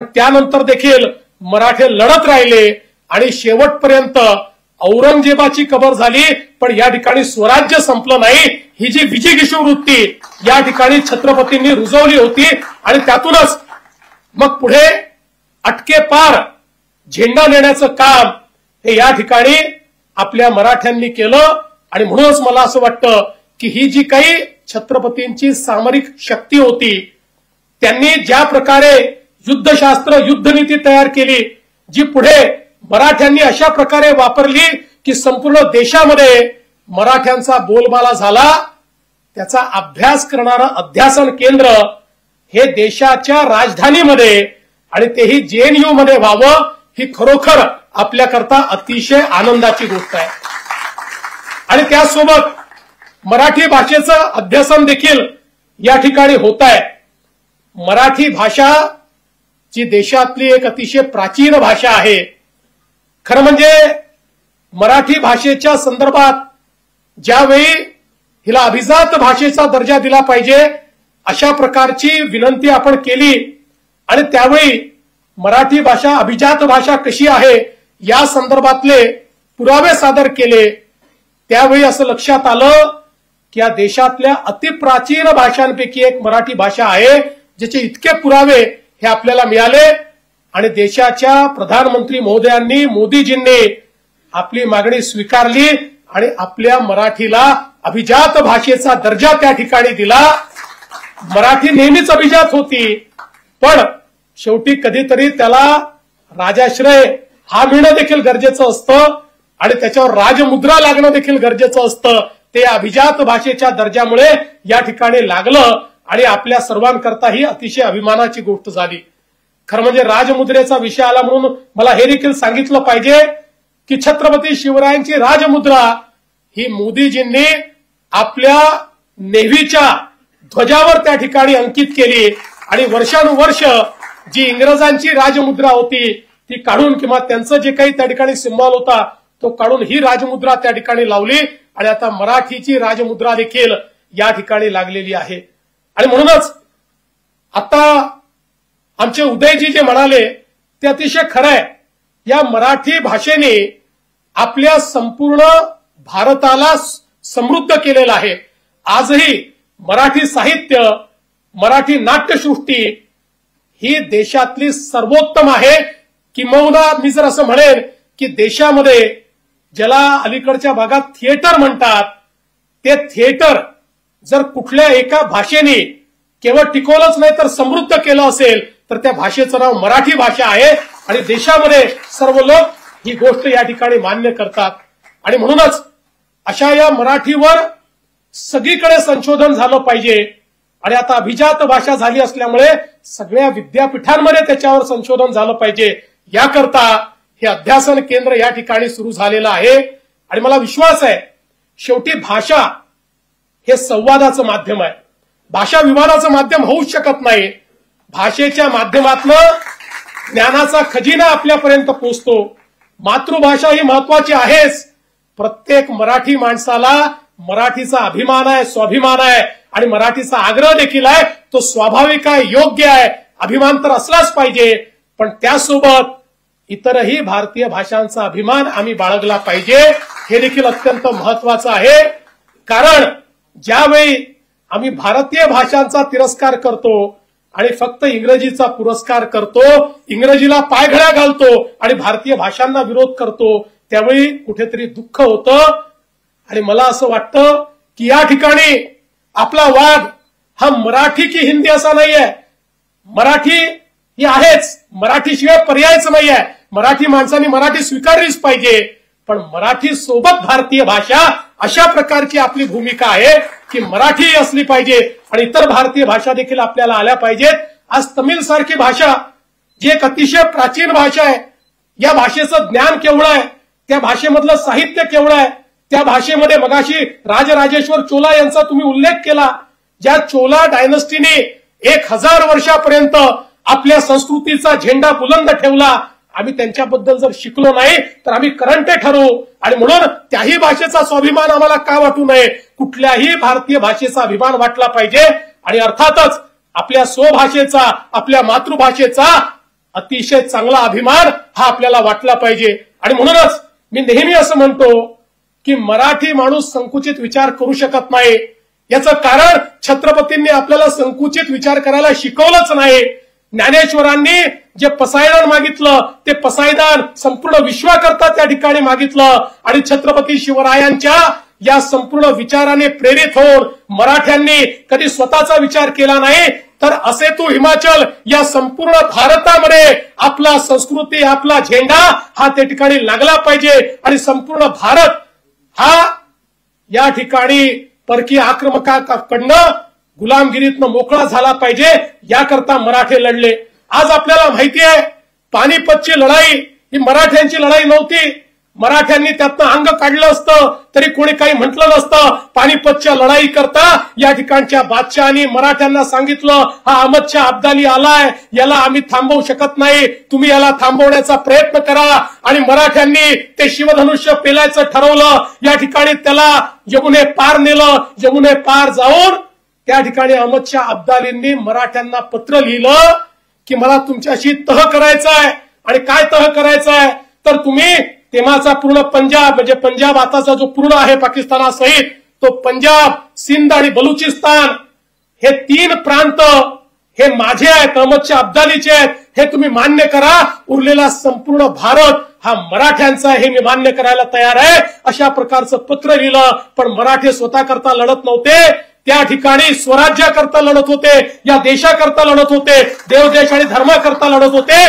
त्यानंतर देखील मराठे लढत राहिले आणि शेवटपर्यंत औरंगजेबाची कबर झाली, पण या ठिकाणी स्वराज्य संपलं नाही। ही जी विजिगीषू वृत्ती या ठिकाणी छत्रपतींनी रुजवली होती आणि त्यातूनच मग पुढे अटके पार झेंडा नेण्याचं काम हे या ठिकाणी आपल्या मराठ्यांनी केलं। आणि म्हणूनच मला असं वाटतं की ही जी काही छत्रपतींची सामरिक शक्ती होती, त्यांनी ज्या प्रकारे युद्धशास्त्र युद्धनीती तयार केली, जी पुढे मराठ्यांनी अशा प्रकारे वापरली की संपूर्ण देशामध्ये मराठ्यांचा बोलबाला झाला, त्याचा अभ्यास करणारं अध्यासन केंद्र हे देशाच्या राजधानीमध्ये आणि तेही जेएनयू मध्ये व्हावं, ही खरोखर आपल्याकरता अतिशय आनंदाची गोष्ट आहे। आणि त्यासोबत मराठी भाषेचं अध्यासन देखील या ठिकाणी होत आहे। मराठी भाषा जी देशातली एक अतिशय प्राचीन भाषा आहे, खरं म्हणजे मराठी भाषेच्या संदर्भात ज्यावेळी हिला अभिजात भाषेचा दर्जा दिला पाहिजे अशा प्रकारची विनंती आपण केली आणि त्यावेळी मराठी भाषा अभिजात भाषा कशी आहे या संदर्भातले पुरावे सादर केले, त्यावेळी असं लक्षात आलं की या देशातल्या अतिप्राचीन भाषांपैकी एक मराठी भाषा आहे, ज्याचे इतके पुरावे हे आपल्याला मिळाले। आणि देशाच्या प्रधानमंत्री महोदयांनी मोदीजींनी आपली मागणी स्वीकारली आणि आपल्या मराठीला अभिजात भाषेचा दर्जा त्या ठिकाणी दिला। मराठी नेहमीच अभिजात होती, पण शेवटी कधीतरी त्याला राजाश्रय हा मिळणं देखील गरजेचं असतं आणि त्याच्यावर राजमुद्रा लागणं देखील गरजेचं असतं। ते अभिजात भाषेच्या दर्जामुळे या ठिकाणी लागलं आणि आपल्या सर्वांकरता ही अतिशय अभिमानाची गोष्ट झाली। खरं म्हणजे राजमुद्रेचा विषय आला म्हणून मला हे देखील सांगितलं पाहिजे की छत्रपती शिवरायांची राजमुद्रा ही मोदीजींनी आपल्या नेव्हीच्या ध्वजावर त्या ठिकाणी अंकित केली आणि वर्षानुवर्ष जी इंग्रजांची राजमुद्रा होती ती काढून किंवा त्यांचं जे काही त्या ठिकाणी सिंबॉल होता तो काढून ही राजमुद्रा त्या ठिकाणी लावली आणि आता मराठीची राजमुद्रा देखील या ठिकाणी लागलेली आहे। आणि म्हणूनच आता आमचे उदयजी जे म्हणाले ते अतिशय खरं आहे। या मराठी भाषेने आपल्या संपूर्ण भारताला समृद्ध केलेलं आहे। आजही मराठी साहित्य, मराठी नाट्यसृष्टी ही देशातली सर्वोत्तम आहे। किंबहुना मी जर असं म्हणेन की देशामध्ये ज्याला अलीकडच्या भागात थिएटर म्हणतात, ते थिएटर जर कुठल्या एका भाषेने केवळ टिकवलंच नाही तर समृद्ध केलं असेल तर त्या भाषेचं नाव मराठी भाषा आहे आणि देशामध्ये सर्व लोक ही गोष्ट या ठिकाणी मान्य करतात। आणि म्हणूनच अशा या मराठीवर सगळीकडे संशोधन झालं पाहिजे आणि आता अभिजात भाषा झाली असल्यामुळे सगळ्या विद्यापीठांमध्ये त्याच्यावर संशोधन झालं पाहिजे। याकरता हे अध्यासन केंद्र या ठिकाणी सुरू झालेलं आहे आणि मला विश्वास आहे शेवटी भाषा हे संवादाचं माध्यम आहे, भाषा विवादाचं माध्यम होऊच शकत नाही। भाषेच्या माध्यमातून ज्ञानाचा खजिना आपल्यापर्यंत पोहोचतो। मातृभाषा ही महत्वाची आहेच, प्रत्येक मराठी माणसाला मराठीचा अभिमान आहे, स्वाभिमान आहे आणि मराठीचा आग्रह देखील आहे, तो स्वाभाविक आहे, योग्य आहे, अभिमान तर असलाच पाहिजे। पण त्यासोबत इतरही भारतीय भाषांचा अभिमान आम्ही बाळगला पाहिजे, हे देखील अत्यंत महत्वाचं आहे। कारण ज्यावेळी आम्ही भारतीय भाषांचा तिरस्कार करतो आणि फक्त इंग्रजीचा पुरस्कार करतो, इंग्रजीला पायघड्या घालतो आणि भारतीय भाषांना विरोध करतो, त्यावेळी कुठेतरी दुःख होतं। आणि मला असं वाटतं की या ठिकाणी आपला वाद हा मराठी की हिंदी असा नाहीये, मराठी ही आहेच, मराठीशिवाय पर्यायच नाहीये। मराठी माणसांनी मराठी स्वीकारलीच पाहिजे, पण मराठी सोबत भारतीय भाषा अशा प्रकारची आपली भूमिका आहे की मराठी असली पाहिजे आणि इतर भारतीय भाषा देखील आपल्याला आल्या पाहिजेत। आज तमिळ सारखी भाषा जी एक अतिशय प्राचीन भाषा आहे, या भाषेचं ज्ञान केवढं आहे, त्या भाषेमधलं साहित्य केवढं आहे, त्या भाषेमध्ये मगाशी राजराजेश्वर चोला यांचा तुम्ही उल्लेख केला, ज्या चोला डायनस्टीने 1000 वर्षापर्यंत आपल्या संस्कृतीचा झेंडा बुलंद ठेवला। आम्ही त्यांच्याबद्दल जर शिकलो नाही तर आम्ही करंटे ठरवू आणि म्हणून त्याही भाषेचा स्वाभिमान आम्हाला का वाटू नये, कुठल्याही भारतीय भाषेचा अभिमान वाटला पाहिजे। आणि अर्थातच आपल्या स्वभाषेचा, आपल्या मातृभाषेचा अतिशय चांगला अभिमान हा आपल्याला वाटला पाहिजे. आणि म्हणूनच मी नेहमी असं म्हणतो की मराठी माणूस संकुचित विचार करू शकत नाही. याचं कारण छत्रपतींनी आपल्याला संकुचित विचार करायला शिकवलंच नाही. ज्ञानेश्वरांनी जे पसायदान मागितलं ते पसायदान संपूर्ण विश्वाकरता त्या ठिकाणी मागितलं. आणि छत्रपती शिवरायांच्या या संपूर्ण विचाराने प्रेरित होऊन मराठ्यांनी कधी स्वतःचा विचार केला नाही, तर असे तू हिमाचल या संपूर्ण भारतामध्ये आपला संस्कृती आपला झेंडा हा त्या ठिकाणी लागला पाहिजे. आणि संपूर्ण भारत हा या ठिकाणी परकीय आक्रमकाकडनं गुलामगिरीतनं मोकळा झाला पाहिजे, याकरता मराठे लढले. आज आपल्याला माहिती आहे पानिपतची लढाई ही मराठ्यांची लढाई नव्हती. मराठ्यांनी त्यातनं अंग काढलं असतं तरी कोणी काही म्हटलं नसतं. पानिपतच्या लढाई करता या ठिकाणच्या बादशहानी मराठ्यांना सांगितलं हा अहमद शाह अब्दाली आलाय, याला आम्ही थांबवू शकत नाही, तुम्ही याला थांबवण्याचा प्रयत्न करा. आणि मराठ्यांनी ते शिवधनुष्य पेलायचं ठरवलं. या ठिकाणी त्याला यमुने पार नेलं. यमुने पार जाऊन त्या ठिकाणी अहमद शाह अब्दालींनी मराठ्यांना पत्र लिहिलं की मला तुमच्याशी तह करायचा आहे. आणि काय तह करायचा आहे तर तुम्ही तेव्हाचा पूर्ण पंजाब म्हणजे पंजाब आताचा जो पूर्ण आहे पाकिस्तानासहित तो पंजाब, सिंध आणि बलुचिस्तान हे 3 प्रांत हे माझे आहेत, अहमद शाह अब्दालीचे आहेत, हे तुम्ही मान्य करा. उरलेला संपूर्ण भारत हा मराठ्यांचा आहे, हे मी मान्य करायला तयार आहे. अशा प्रकारचं पत्र लिहिलं. पण मराठे स्वतः करता लढत नव्हते, त्या ठिकाणी स्वराज्याकरता लढत होते, या देशाकरता लढत होते, देवदेश आणि धर्माकरता लढत होते.